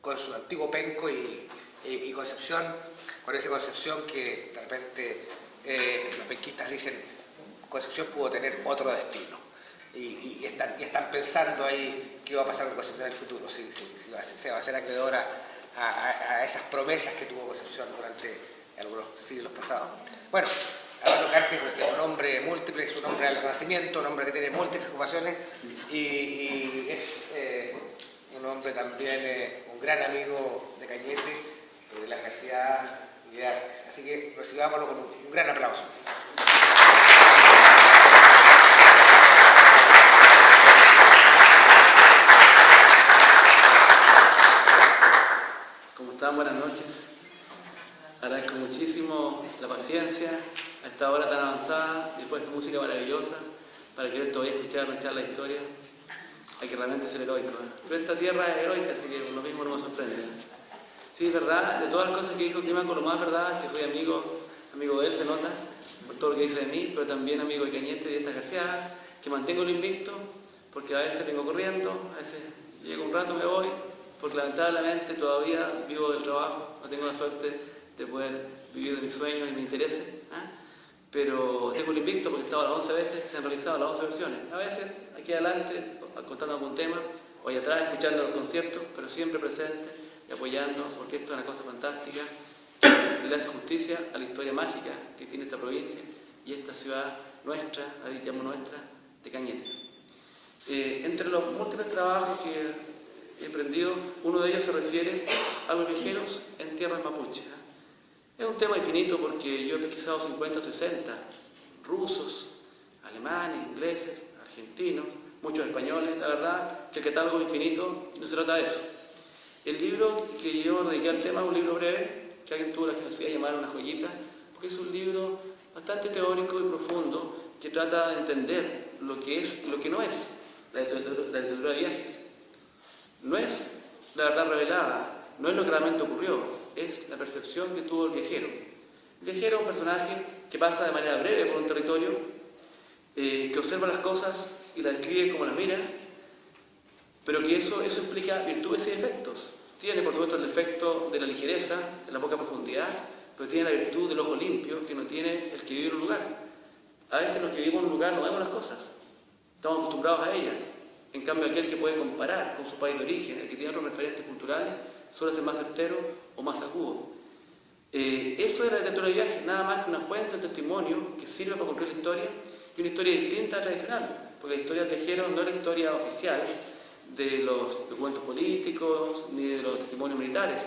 con su antiguo penco y Concepción, con esa Concepción que de repente los penquistas dicen Concepción pudo tener otro destino y están pensando ahí qué va a pasar con Concepción en el futuro, si se va a ser acreedora a esas promesas que tuvo Concepción durante algunos siglos pasados. Bueno, Armando Cartes es un hombre múltiple, es un hombre del Renacimiento, un hombre que tiene múltiples ocupaciones y es un hombre también, un gran amigo de Cañete, de la Universidad y de Artes. Así que recibámoslo con un gran aplauso. ¿Cómo están? Buenas noches. Agradezco muchísimo la paciencia a esta hora tan avanzada, después de esa música maravillosa, para querer todavía escuchar nuestra la historia. Hay que realmente ser heroico, Pero esta tierra es heroica, así que lo mismo no me sorprende. Sí, es verdad, de todas las cosas que dijo Clímaco, lo más verdad es que soy amigo de él, se nota, por todo lo que dice de mí, pero también amigo de Cañete y de esta García, que mantengo el invicto, porque a veces vengo corriendo, a veces llego un rato, me voy, porque lamentablemente todavía vivo del trabajo, no tengo la suerte de poder vivir de mis sueños y mis intereses, pero tengo el invicto porque he estado las 11 veces, se han realizado las 11 versiones. A veces aquí adelante, contando algún tema, o allá atrás escuchando los conciertos, pero siempre presente y apoyando, porque esto es una cosa fantástica, que le hace justicia a la historia mágica que tiene esta provincia y esta ciudad nuestra, la llamo nuestra, de Cañete. Entre los múltiples trabajos que he emprendido, uno de ellos se refiere a los viajeros en tierras mapuches. Es un tema infinito porque yo he pesquisado 50, 60 rusos, alemanes, ingleses, argentinos, muchos españoles. La verdad que el catálogo es infinito y no se trata de eso. El libro que yo dediqué al tema es un libro breve, que alguien tuvo la generosidad de llamar una joyita, porque es un libro bastante teórico y profundo que trata de entender lo que es y lo que no es la literatura de viajes. No es la verdad revelada, no es lo que realmente ocurrió, es la percepción que tuvo el viajero. El viajero es un personaje que pasa de manera breve por un territorio, que observa las cosas y las describe como las mira, pero que eso implica virtudes y defectos. Tiene, por supuesto, el defecto de la ligereza, de la poca profundidad, pero tiene la virtud del ojo limpio que no tiene el que vive en un lugar. A veces los que vivimos en un lugar no vemos las cosas, estamos acostumbrados a ellas. En cambio, aquel que puede comparar con su país de origen, el que tiene otros referentes culturales, suele ser más certero o más agudo. Eso es la literatura de viajes, nada más que una fuente de testimonio que sirve para construir la historia, y una historia distinta a la tradicional, porque la historia del viajero no es la historia oficial de los documentos políticos ni de los testimonios militares.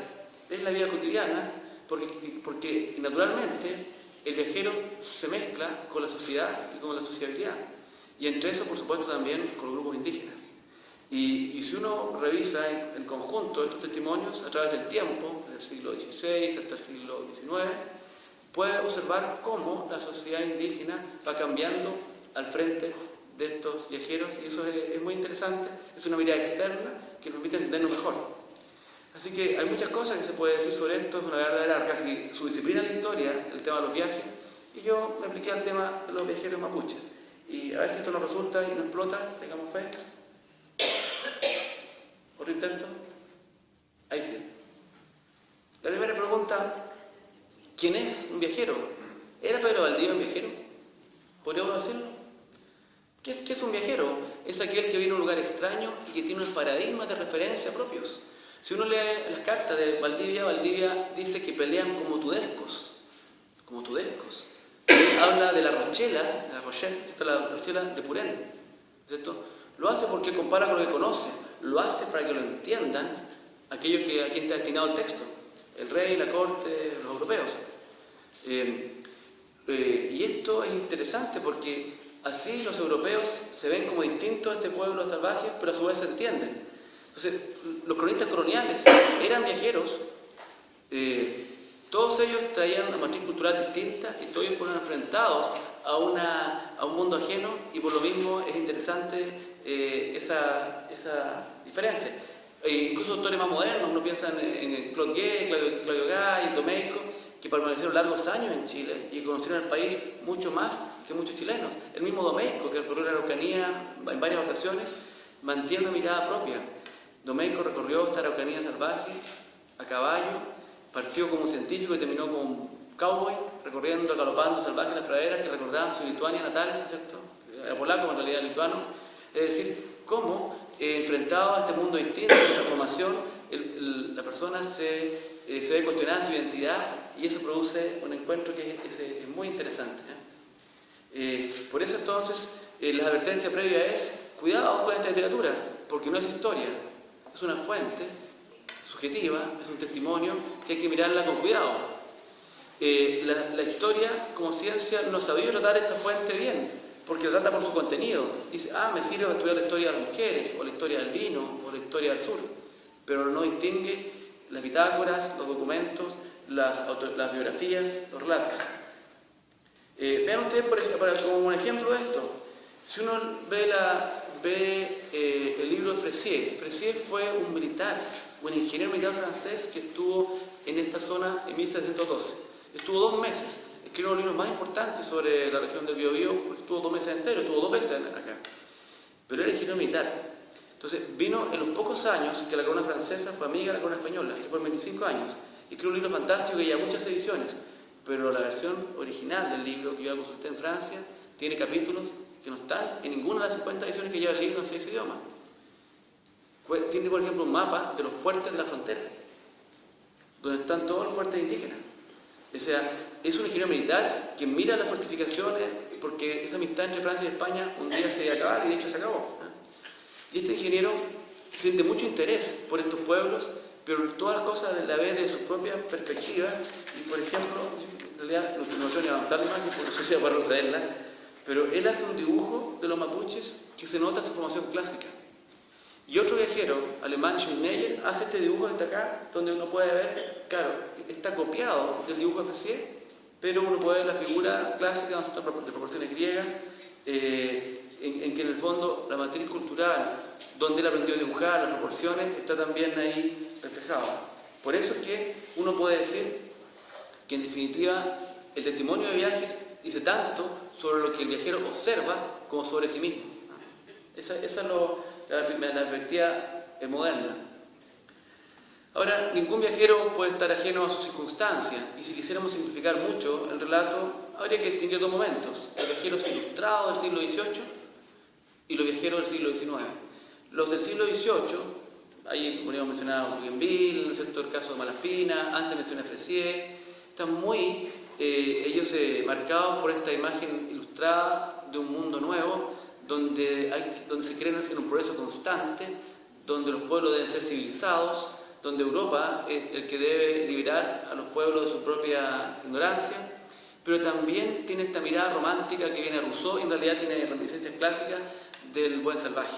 Es la vida cotidiana, porque naturalmente el viajero se mezcla con la sociedad y con la sociabilidad, y entre eso, por supuesto, también con los grupos indígenas. Y si uno revisa en conjunto estos testimonios a través del tiempo, desde el siglo XVI hasta el siglo XIX, puede observar cómo la sociedad indígena va cambiando al frente de estos viajeros, y eso es muy interesante, es una mirada externa que nos permite entenderlo mejor. Así que hay muchas cosas que se puede decir sobre esto, es una verdadera, casi su disciplina en la historia, el tema de los viajes, y yo me apliqué al tema de los viajeros mapuches. Y a ver si esto nos resulta y no explota, tengamos fe. Otro intento. Ahí sí. La primera pregunta, ¿quién es un viajero? ¿Era Pedro Valdivia un viajero? ¿Podría uno decirlo? ¿Qué es un viajero? Es aquel que viene a un lugar extraño y que tiene unos paradigmas de referencia propios. Si uno lee las cartas de Valdivia, Valdivia dice que pelean como tudescos. Como tudescos. Habla de la Rochela, la Rochela de Purén, ¿cierto? Lo hace porque compara con lo que conoce, lo hace para que lo entiendan aquellos a quien está destinado el texto, el rey, la corte, los europeos. Y esto es interesante porque así los europeos se ven como distintos a este pueblo salvaje, pero a su vez se entienden. Entonces, los cronistas coloniales eran viajeros, todos ellos traían una matriz cultural distinta y todos ellos fueron enfrentados a un mundo ajeno, y por lo mismo es interesante esa diferencia. Incluso autores más modernos, uno piensa en Claude Gué, Claudio Gay, Domeico, que permanecieron largos años en Chile y conocieron el país mucho más que muchos chilenos. El mismo Domeico, que recorrió la Araucanía en varias ocasiones, mantiene una mirada propia. Domeyko recorrió esta Araucanía salvaje a caballo, partió como un científico y terminó como un cowboy, recorriendo, galopando salvajes las praderas que recordaban su Lituania natal, ¿cierto? Era polaco, en realidad lituano. Es decir, cómo, enfrentado a este mundo distinto, de transformación, la persona se ve cuestionada su identidad y eso produce un encuentro que es muy interesante. Por eso entonces, la advertencia previa es, cuidado con esta literatura, porque no es historia, es una fuente subjetiva, es un testimonio que hay que mirarla con cuidado. La historia como ciencia no ha sabido tratar esta fuente bien, porque la trata por su contenido. Dice, me sirve para estudiar la historia de las mujeres, o la historia del vino, o la historia del sur, pero no distingue las bitácoras, los documentos, las biografías, los relatos. Vean ustedes, por ejemplo, como un ejemplo de esto, si uno ve el libro de Fressier. Fressier fue un militar, un ingeniero militar francés que estuvo en esta zona en 1712. Estuvo 2 meses. Escribió uno de los libros más importantes sobre la región del Biobío, porque estuvo 2 meses enteros, estuvo 2 veces acá. Pero era ingeniero militar. Entonces vino en los pocos años que la corona francesa fue amiga de la corona española, que fueron 25 años. Y escribió un libro fantástico que lleva muchas ediciones. Pero la versión original del libro que yo consulté en Francia tiene capítulos que no están en ninguna de las 50 ediciones que lleva el libro en 6 idiomas. Tiene, por ejemplo, un mapa de los fuertes de la frontera, donde están todos los fuertes indígenas. O sea, es un ingeniero militar que mira las fortificaciones, porque esa amistad entre Francia y España un día se iba a acabar, y de hecho se acabó. Y este ingeniero siente mucho interés por estos pueblos, pero todas las cosas la ve desde su propia perspectiva. Y, por ejemplo, en realidad no quiero ni avanzar la imagen, porque no sé si va a procederla, pero él hace un dibujo de los mapuches que se nota su formación clásica. Y otro viajero, alemán, Schmidt-Meyer, hace este dibujo hasta acá, donde uno puede ver, claro, está copiado del dibujo de Fressier, pero uno puede ver la figura clásica de proporciones griegas, en que en el fondo la matriz cultural, donde él aprendió a dibujar, las proporciones, está también ahí reflejado. Por eso es que uno puede decir que en definitiva el testimonio de viajes dice tanto sobre lo que el viajero observa como sobre sí mismo. Esa es la perspectiva moderna. Ahora, ningún viajero puede estar ajeno a sus circunstancias, y si quisiéramos simplificar mucho el relato, habría que distinguir 2 momentos: los viajeros ilustrados del siglo XVIII y los viajeros del siglo XIX. Los del siglo XVIII, ahí podríamos mencionar a Bougainville, ¿no es cierto?, el caso de Malaspina, antes mencioné a Fressier, están muy ellos marcados por esta imagen ilustrada de un mundo nuevo, donde se cree en un progreso constante, donde los pueblos deben ser civilizados, donde Europa es el que debe liberar a los pueblos de su propia ignorancia, pero también tiene esta mirada romántica que viene de Rousseau y en realidad tiene reminiscencias clásicas del buen salvaje.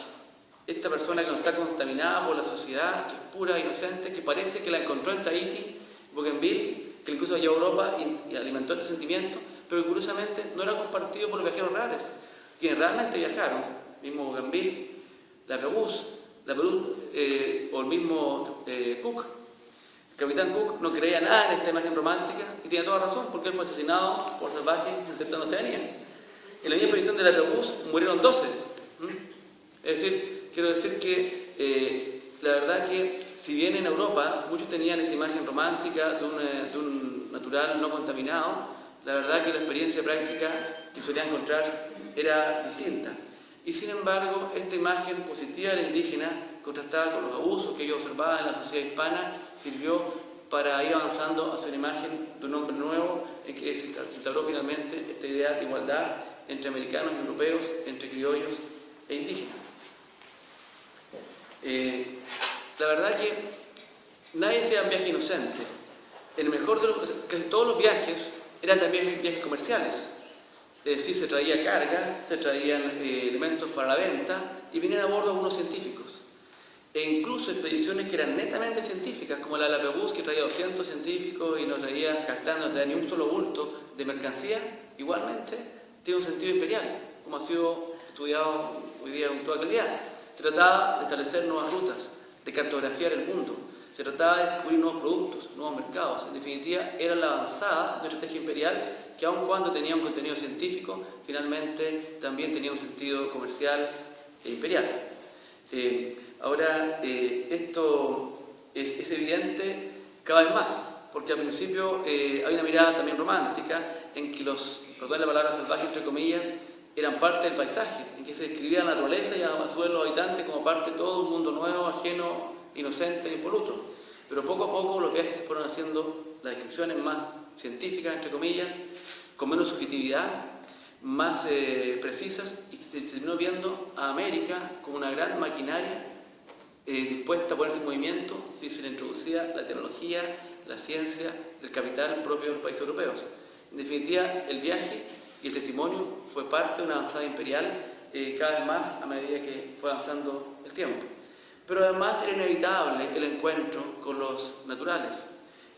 Esta persona que no está contaminada por la sociedad, que es pura e inocente, que parece que la encontró en Tahití, Bougainville, que incluso llevó a Europa y alimentó este sentimiento, pero que curiosamente no era compartido por los viajeros reales, quienes realmente viajaron, mismo Bougainville, la Pérouse, o el mismo Cook. El capitán Cook no creía nada en esta imagen romántica y tenía toda razón, porque él fue asesinado por salvajes en el centro de Oceanía. En la misma expedición de la Pérouse murieron 12. Es decir, quiero decir que la verdad que si bien en Europa muchos tenían esta imagen romántica de un natural no contaminado, la verdad que la experiencia práctica que solían encontrar era distinta. Y sin embargo, esta imagen positiva del indígena, contrastada con los abusos que ellos observaban en la sociedad hispana, sirvió para ir avanzando hacia una imagen de un hombre nuevo en que se instauró finalmente esta idea de igualdad entre americanos y europeos, entre criollos e indígenas. La verdad que nadie hacía un viaje inocente. En el mejor de casi todos los viajes eran también viajes comerciales. Es decir, se traía carga, se traían elementos para la venta y venían a bordo algunos científicos. E incluso expediciones que eran netamente científicas, como la de la Pérouse, que traía 200 científicos y no traía, jactando, no traía ni un solo bulto de mercancía, igualmente tiene un sentido imperial, como ha sido estudiado hoy día con toda claridad. Se trataba de establecer nuevas rutas, de cartografiar el mundo, se trataba de descubrir nuevos productos, nuevos mercados. En definitiva, era la avanzada de una estrategia imperial que, aun cuando tenía un contenido científico, finalmente también tenía un sentido comercial e imperial. Ahora, esto es evidente cada vez más, porque al principio hay una mirada también romántica en que los, perdón la palabra salvajes entre comillas, eran parte del paisaje, en que se describía la naturaleza y a su vez los habitantes como parte de todo un mundo nuevo, ajeno, inocente e impoluto. Pero poco a poco los viajes se fueron haciendo las descripciones más científicas, entre comillas, con menos subjetividad, más precisas, y se terminó viendo a América como una gran maquinaria dispuesta a ponerse en movimiento si se le introducía la tecnología, la ciencia, el capital propio de los países europeos. En definitiva, el viaje y el testimonio fue parte de una avanzada imperial cada vez más a medida que fue avanzando el tiempo. Pero además era inevitable el encuentro con los naturales,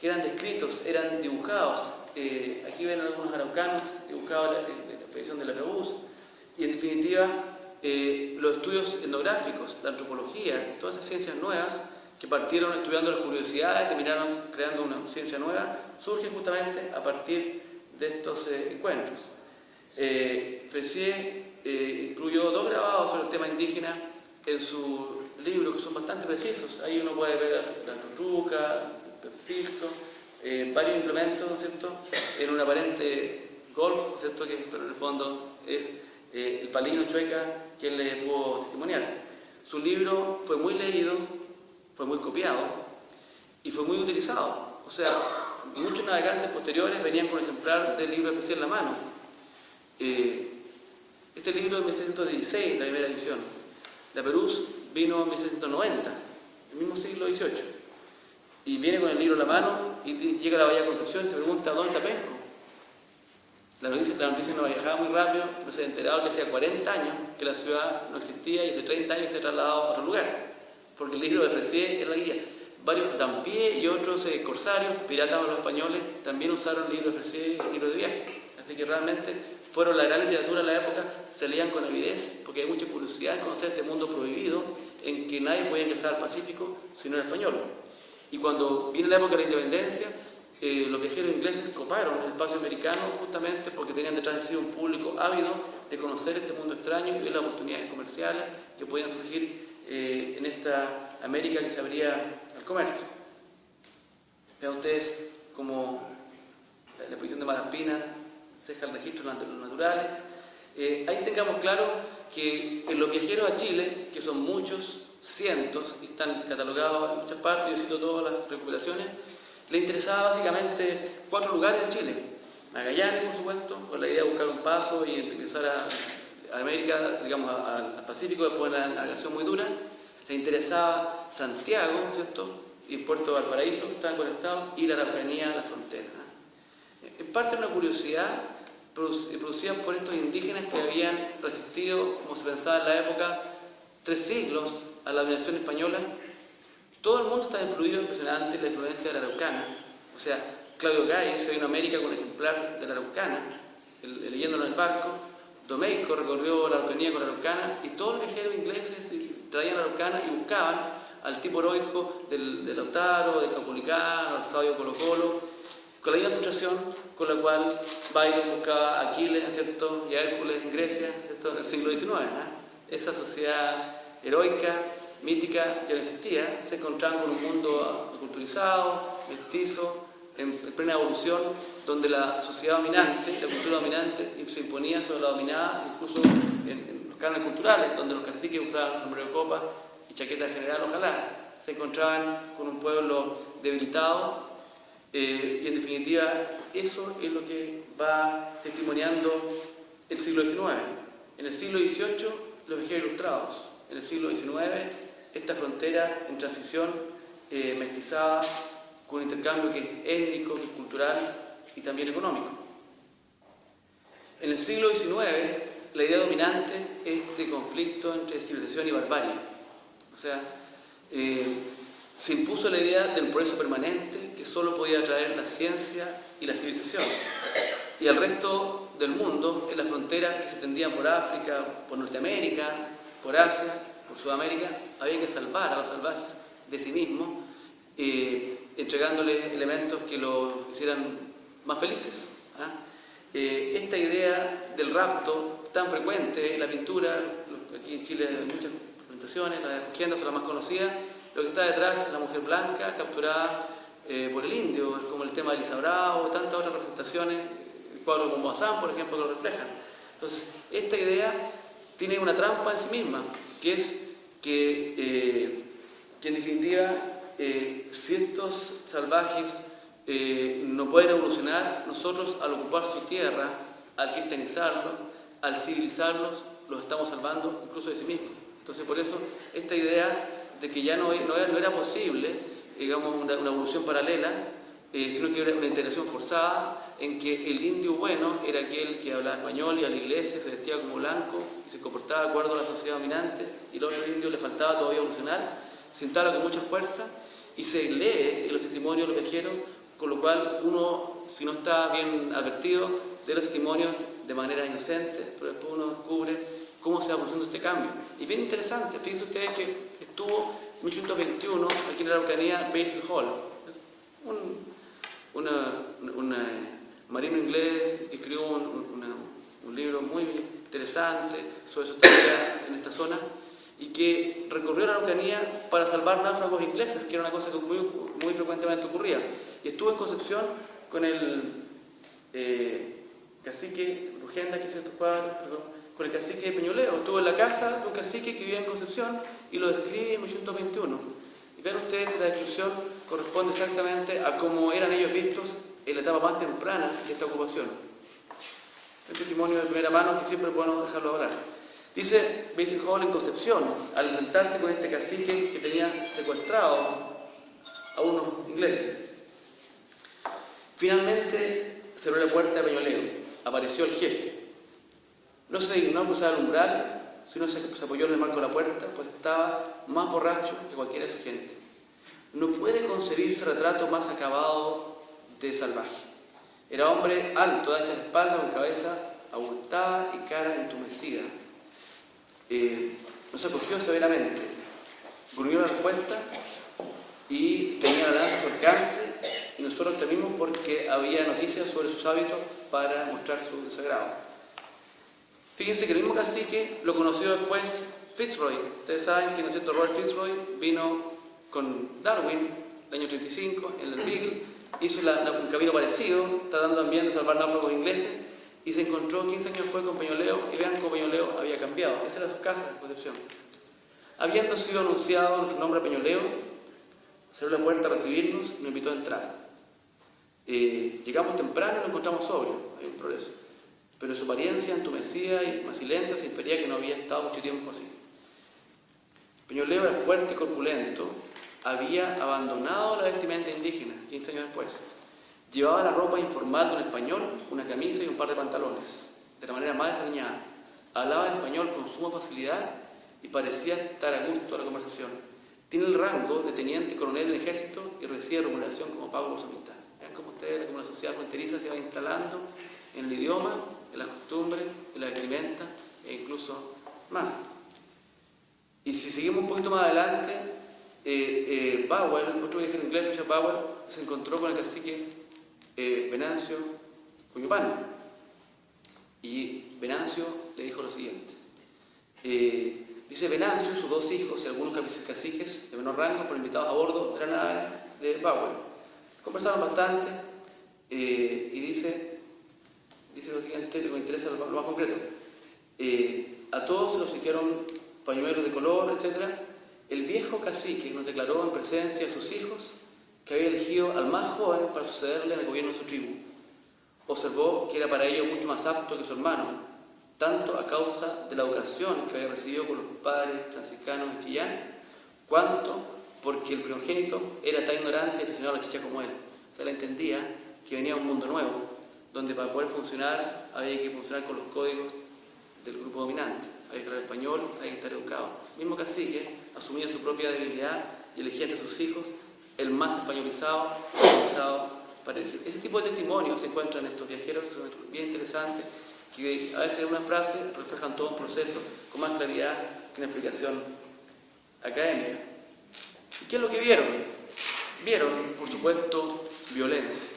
que eran descritos, eran dibujados. Aquí ven algunos araucanos dibujados en la expedición de la Trabús, y en definitiva los estudios etnográficos, la antropología, todas esas ciencias nuevas que partieron estudiando las curiosidades, terminaron creando una ciencia nueva, surgen justamente a partir de estos encuentros. Fressier incluyó 2 grabados sobre el tema indígena en su libro, que son bastante precisos. Ahí uno puede ver la truca, el filtro, varios implementos, ¿no es cierto?, en un aparente golf, ¿no es cierto?, que pero en el fondo es el palino Chueca quien le pudo testimoniar. Su libro fue muy leído, fue muy copiado y fue muy utilizado. O sea, muchos navegantes posteriores venían con un ejemplar del libro de Fressier en la mano. Este libro es de 1616, la primera edición. La Perús vino en 1690, el mismo siglo XVIII. Y viene con el libro en la mano y llega a la Bahía de Concepción y se pregunta ¿dónde está Penco? La noticia no viajaba muy rápido, no se ha enterado que hacía 40 años que la ciudad no existía y hace 30 años se ha trasladado a otro lugar, porque el libro de Fressier era la guía. Varios Dampier y otros corsarios, piratas o los españoles, también usaron el libro de Fressier, el libro de viaje. Así que realmente fueron la gran literatura de la época, se leían con avidez, porque hay mucha curiosidad en conocer este mundo prohibido en que nadie podía ingresar al Pacífico si no era español. Y cuando viene la época de la independencia, los viajeros ingleses coparon el espacio americano justamente porque tenían detrás de sí un público ávido de conocer este mundo extraño y ver las oportunidades comerciales que podían surgir en esta América que se abría al comercio. Vean ustedes como la exposición de Malaspina deja el registro de los naturales. Ahí tengamos claro que en los viajeros a Chile, que son muchos, cientos, y están catalogados en muchas partes, yo cito todas las recopilaciones, le interesaba básicamente 4 lugares en Chile. Magallanes, por supuesto, con la idea de buscar un paso y ingresar a América, digamos al Pacífico, después de una navegación muy dura. Le interesaba Santiago, ¿cierto?, y Puerto Valparaíso, que estaban conectados, y la Araucanía, la frontera. En parte una curiosidad producida por estos indígenas que habían resistido, como se pensaba en la época, 3 siglos a la dominación española. Todo el mundo está influido impresionante en la influencia de la araucana. O sea, Claudio Gay se vino a América con un ejemplar de la araucana, leyéndolo en el barco. Domeyko recorrió la Araucanía con la araucana y todos los viajeros ingleses traían la araucana y buscaban al tipo heroico del Lautaro, del Caupolicán, al sabio Colo Colo, con la misma frustración con la cual Byron buscaba a Aquiles, ¿cierto?, y a Hércules en Grecia, ¿cierto?, en el siglo XIX. Esa sociedad heroica, mítica, ya no existía. Se encontraban con un mundo aculturizado, mestizo, en plena evolución, donde la sociedad dominante, la cultura dominante, se imponía sobre la dominada, incluso en los cánones culturales, donde los caciques usaban sombrero de copa y chaqueta general, ojalá. Se encontraban con un pueblo debilitado, y en definitiva eso es lo que va testimoniando el siglo XIX. En el siglo XVIII los viajeros ilustrados, en el siglo XIX esta frontera en transición mestizada con un intercambio que es étnico, que es cultural y también económico. En el siglo XIX la idea dominante es este conflicto entre civilización y barbarie. O sea, se impuso la idea del progreso permanente que solo podía traer la ciencia y la civilización. Y al resto del mundo, en las fronteras que se tendían por África, por Norteamérica, por Asia, por Sudamérica, había que salvar a los salvajes de sí mismos, entregándoles elementos que los hicieran más felices. Esta idea del rapto tan frecuente en la pintura, aquí en Chile hay muchos lamentaciones, las agendas son las más conocidas. Lo que está detrás es la mujer blanca capturada por el indio, es como el tema de Elisa Bravo, tantas otras representaciones, el cuadro de Moazán, por ejemplo, que lo reflejan. Entonces, esta idea tiene una trampa en sí misma, que es que en definitiva, si estos salvajes no pueden evolucionar, nosotros al ocupar su tierra, al cristianizarlos, al civilizarlos, los estamos salvando incluso de sí mismos. Entonces, por eso, esta idea de que ya no era posible, digamos, una evolución paralela, sino que era una integración forzada, en que el indio bueno era aquel que hablaba español, iba a la iglesia, se vestía como blanco y se comportaba de acuerdo a la sociedad dominante, y el otro indio le faltaba todavía evolucionar, se instala con mucha fuerza y se lee en los testimonios de los viajeros, con lo cual uno, si no está bien advertido, lee los testimonios de manera inocente, pero después uno descubre cómo se va produciendo este cambio. Y bien interesante, fíjense ustedes que estuvo en 1821 aquí en la Araucanía Basil Hall, un marino inglés que escribió un libro muy interesante sobre su estabilidad en esta zona y que recorrió la Araucanía para salvar náufragos ingleses, que era una cosa que muy frecuentemente ocurría. Y estuvo en Concepción con el cacique Rugenda, que es tu padre, con el cacique Peñoleo. Estuvo en la casa de un cacique que vivía en Concepción y lo describe en 1821. Y vean ustedes que la descripción corresponde exactamente a cómo eran ellos vistos en la etapa más temprana de esta ocupación. Un testimonio de primera mano que siempre es bueno dejarlo hablar. Dice Basil Hall en Concepción, al enfrentarse con este cacique que tenía secuestrado a unos ingleses. Finalmente se abrió la puerta de Peñoleo, apareció el jefe. No se dignó a cruzar el umbral, sino se apoyó en el marco de la puerta, pues estaba más borracho que cualquiera de su gente. No puede concebirse retrato más acabado de salvaje. Era hombre alto, ancha de espalda, con cabeza abultada y cara entumecida. Nos acogió severamente, gruñó la respuesta y tenía la lanza a su alcance, y nosotros temimos porque había noticias sobre sus hábitos para mostrar su desagrado. Fíjense que el mismo cacique lo conoció después Fitzroy. Ustedes saben que, ¿no es cierto?, Robert Fitzroy vino con Darwin el año 35 en el Beagle, hizo un camino parecido, tratando también de salvar náufragos ingleses, y se encontró 15 años después con Peñoleo, y vean cómo Peñoleo había cambiado. Esa era su casa en Concepción. Habiendo sido anunciado nuestro nombre a Peñoleo, se abrió la puerta a recibirnos y nos invitó a entrar. Llegamos temprano y nos encontramos sobrios, hay un progreso. Pero su apariencia entumecida y macilenta se infería que no había estado mucho tiempo así. Peñoleo era fuerte y corpulento, había abandonado la vestimenta indígena 15 años después. Llevaba la ropa informal de un español, una camisa y un par de pantalones, de la manera más desaliñada. Hablaba en español con suma facilidad y parecía estar a gusto a la conversación. Tiene el rango de teniente coronel en el ejército y recibe remuneración como pago por su amistad. Vean cómo ustedes, como la sociedad fronteriza se va instalando en el idioma, en las costumbres, en la vestimenta e incluso más. Y si seguimos un poquito más adelante, Bauer, otro viajero inglés, Richard Bauer, se encontró con el cacique Venancio Cuyupán, y Venancio le dijo lo siguiente. Dice: Venancio y sus dos hijos y algunos caciques de menor rango fueron invitados a bordo de la nave de Bauer. Conversaron bastante y dice lo siguiente, lo que me interesa lo más concreto. A todos se los obsequiaron pañuelos de color, etc. El viejo cacique nos declaró en presencia de sus hijos que había elegido al más joven para sucederle en el gobierno de su tribu. Observó que era para ello mucho más apto que su hermano, tanto a causa de la educación que había recibido con los padres franciscanos en Chillán, cuanto porque el primogénito era tan ignorante y aficionado a la chicha como él. O sea, él entendía que venía un mundo nuevo, donde para poder funcionar había que funcionar con los códigos del grupo dominante. Había que hablar español, había que estar educado. El mismo cacique asumía su propia debilidad y elegía entre sus hijos el más españolizado para elegir. Ese tipo de testimonios se encuentran en estos viajeros, que son bien interesantes, que a veces en una frase reflejan todo un proceso con más claridad que una explicación académica. ¿Y qué es lo que vieron? Vieron, por supuesto, violencia.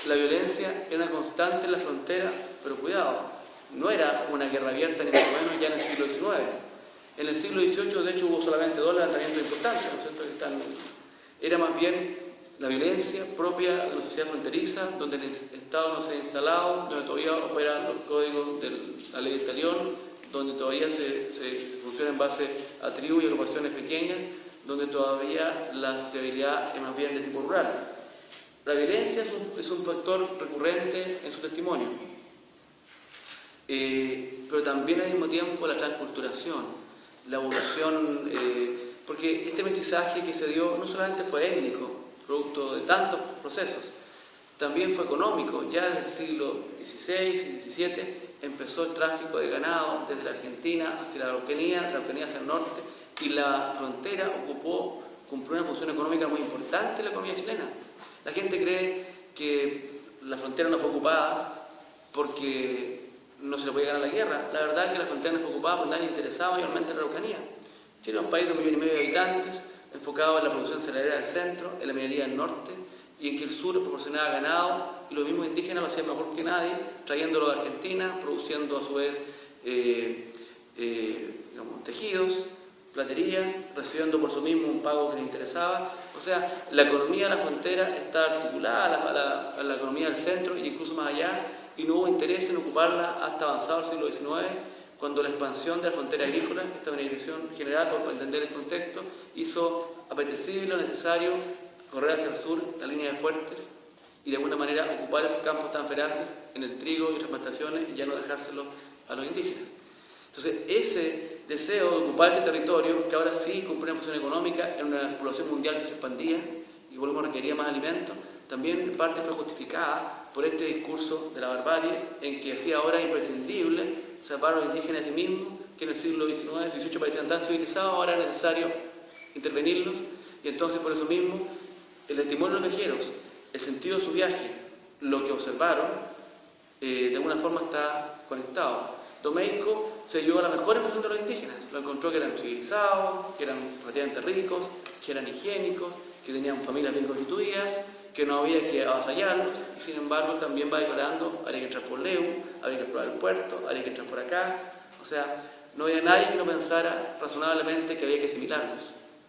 La violencia era una constante en la frontera, pero cuidado, no era una guerra abierta ni mucho menos ya en el siglo XIX. En el siglo XVIII, de hecho, hubo solamente 2 levantamientos importantes, ¿no es cierto? Era más bien la violencia propia de una sociedad fronteriza, donde el Estado no se ha instalado, donde todavía operan los códigos de la ley del talión, donde todavía se funciona en base a tribus y agrupaciones pequeñas, donde todavía la sociabilidad es más bien de tipo rural. La violencia es un factor recurrente en su testimonio, pero también al mismo tiempo la transculturación, la evolución, porque este mestizaje que se dio no solamente fue étnico, producto de tantos procesos, también fue económico. Ya desde el siglo XVI y XVII empezó el tráfico de ganado desde la Argentina hacia la Araucanía hacia el norte, y la frontera cumplió una función económica muy importante en la economía chilena. La gente cree que la frontera no fue ocupada porque no se le podía ganar la guerra. La verdad es que la frontera no fue ocupada porque nadie interesaba mayormente en la Araucanía. Chile es un país de 1,5 millones de habitantes, enfocado en la producción cerealera del centro, en la minería del norte, y en que el sur proporcionaba ganado, y los mismos indígenas lo hacían mejor que nadie, trayéndolo de Argentina, produciendo a su vez tejidos, platería, recibiendo por eso mismo un pago que les interesaba. O sea, la economía de la frontera está articulada a la economía del centro e incluso más allá, y no hubo interés en ocuparla hasta avanzado el siglo XIX, cuando la expansión de la frontera agrícola, esta es una dirección general para entender el contexto, hizo apetecible o necesario correr hacia el sur, la línea de fuertes, y de alguna manera ocupar esos campos tan feraces en el trigo y otras plantaciones, y ya no dejárselo a los indígenas. Entonces, ese deseo de ocupar este territorio, que ahora sí cumple una función económica en una población mundial que se expandía y por lo requería más alimentos, también en parte fue justificada por este discurso de la barbarie, en que hacía ahora imprescindible salvar a los indígenas a sí mismos, que en el siglo XIX, XVIII parecían tan civilizados, ahora era necesario intervenirlos, y entonces por eso mismo el testimonio de los viajeros, el sentido de su viaje, lo que observaron, de alguna forma está conectado. Domeyko se llevó la mejor impresión de los indígenas, lo encontró que eran civilizados, que eran relativamente ricos, que eran higiénicos, que tenían familias bien constituidas, que no había que avasallarlos, y sin embargo también va declarando: habría que entrar por Leu, habría que explorar el puerto, habría que entrar por acá. O sea, no había nadie que no pensara razonablemente que había que asimilarlos.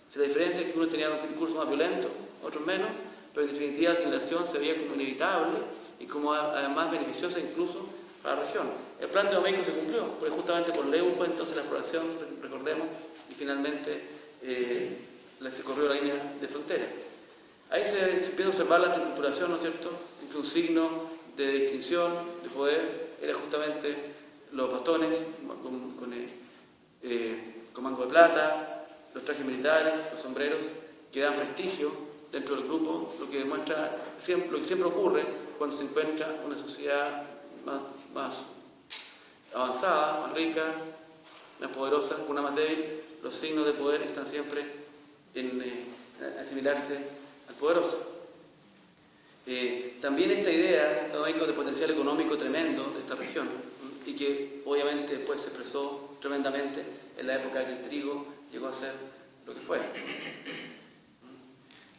O sea, la diferencia es que unos tenían un discurso más violento, otros menos, pero en definitiva la asimilación se veía como inevitable y como además beneficiosa incluso para la región. El plan de Domeyko se cumplió, porque justamente por Leu fue entonces la exploración, recordemos, y finalmente se corrió la línea de frontera. Ahí se empieza a observar la triculturación, ¿no es cierto?, que un signo de distinción, de poder, era justamente los bastones con mango de plata, los trajes militares, los sombreros, que dan prestigio dentro del grupo, lo que demuestra lo que siempre ocurre cuando se encuentra una sociedad más avanzada, más rica, más poderosa, una más débil. Los signos de poder están siempre en asimilarse al poderoso. También esta idea de potencial económico tremendo de esta región, y que obviamente después se expresó tremendamente en la época que el trigo llegó a ser lo que fue.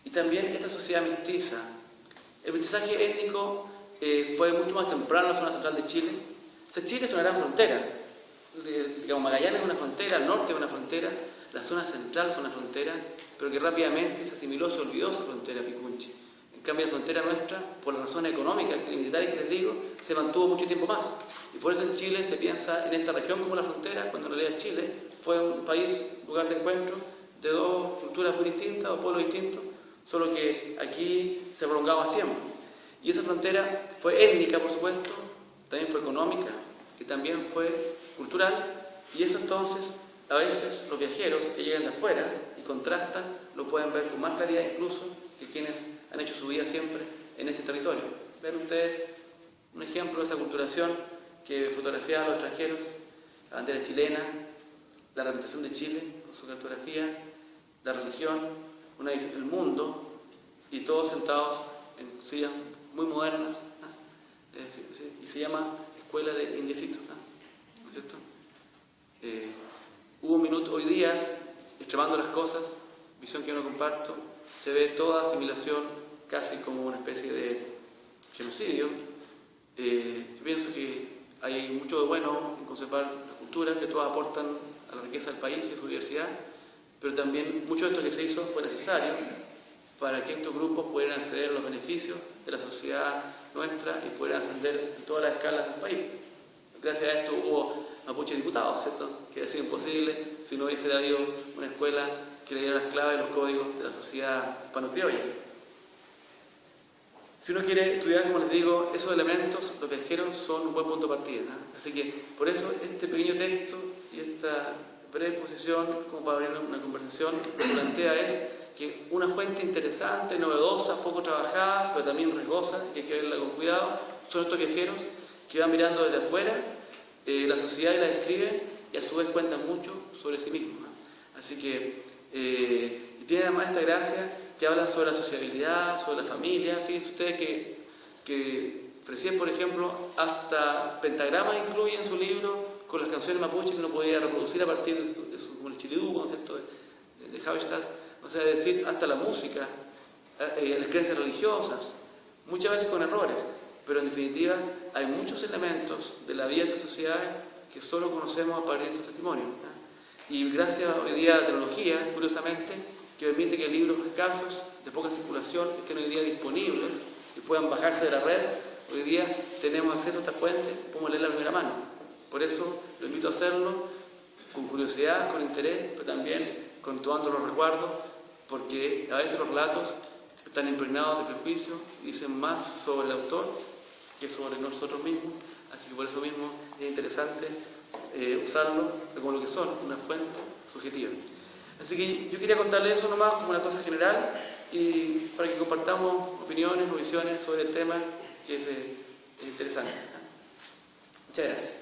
Y también esta sociedad mestiza. El mestizaje étnico fue mucho más temprano en la zona central de Chile. O sea, Chile es una gran frontera. Digamos, Magallanes es una frontera, el norte es una frontera, la zona central es una frontera, pero que rápidamente se asimiló, se olvidó esa frontera Picunchi. En cambio, la frontera nuestra, por las razones económicas y militares que les digo, se mantuvo mucho tiempo más. Y por eso en Chile se piensa en esta región como la frontera, cuando en realidad Chile fue un país, lugar de encuentro de dos culturas muy distintas o pueblos distintos, solo que aquí se prolongaba más tiempo. Y esa frontera fue étnica, por supuesto, también fue económica y también fue cultural, y eso entonces a veces los viajeros que llegan de afuera y contrastan lo pueden ver con más claridad incluso que quienes han hecho su vida siempre en este territorio. Ven ustedes un ejemplo de esa culturación que fotografiaban los extranjeros, la bandera chilena, la representación de Chile con su cartografía, la religión, una visión del mundo, y todos sentados en sillas muy modernas, y se llama Escuela de Indiecitos, ¿no es cierto? Hubo un minuto hoy día, extremando las cosas, visión que yo no comparto, se ve toda asimilación casi como una especie de genocidio. Yo pienso que hay mucho de bueno en conservar la cultura, que todas aportan a la riqueza del país y a su diversidad, pero también mucho de esto que se hizo fue necesario para que estos grupos pudieran acceder a los beneficios de la sociedad nuestra y pudieran ascender en todas las escalas del país. Gracias a esto hubo mapuche diputados, ¿cierto? Que ha sido imposible si no hubiese habido una escuela que le diera las claves y los códigos de la sociedad hispano-criolla. Si uno quiere estudiar, como les digo, esos elementos, los viajeros son un buen punto de partida, ¿no? Así que, por eso, este pequeño texto y esta breve exposición, como para abrir una conversación, lo que plantea es que una fuente interesante, novedosa, poco trabajada, pero también riesgosa, que hay que verla con cuidado, son estos viajeros que van mirando desde afuera la sociedad y la describen y a su vez cuentan mucho sobre sí mismos, ¿no? Así que tiene además esta gracia que habla sobre la sociabilidad, sobre la familia. Fíjense ustedes que Fresier, por ejemplo, hasta pentagramas incluye en su libro con las canciones mapuche que uno podía reproducir a partir de su como el chilidú, concepto de Haberstadt, o sea, es decir, hasta la música, las creencias religiosas, muchas veces con errores, pero en definitiva hay muchos elementos de la vida de esta sociedad que solo conocemos a partir de estos testimonios, ¿no? Y gracias hoy día a la tecnología, curiosamente, que permite que libros escasos, de poca circulación, estén hoy día disponibles y puedan bajarse de la red, hoy día tenemos acceso a esta fuente, podemos leerla a primera mano. Por eso lo invito a hacerlo con curiosidad, con interés, pero también con todos los resguardos, porque a veces los relatos están impregnados de prejuicios y dicen más sobre el autor que sobre nosotros mismos, así que por eso mismo es interesante usarlo como lo que son, una fuente subjetiva. Así que yo quería contarles eso nomás como una cosa general y para que compartamos opiniones o visiones sobre el tema que es interesante. Muchas gracias.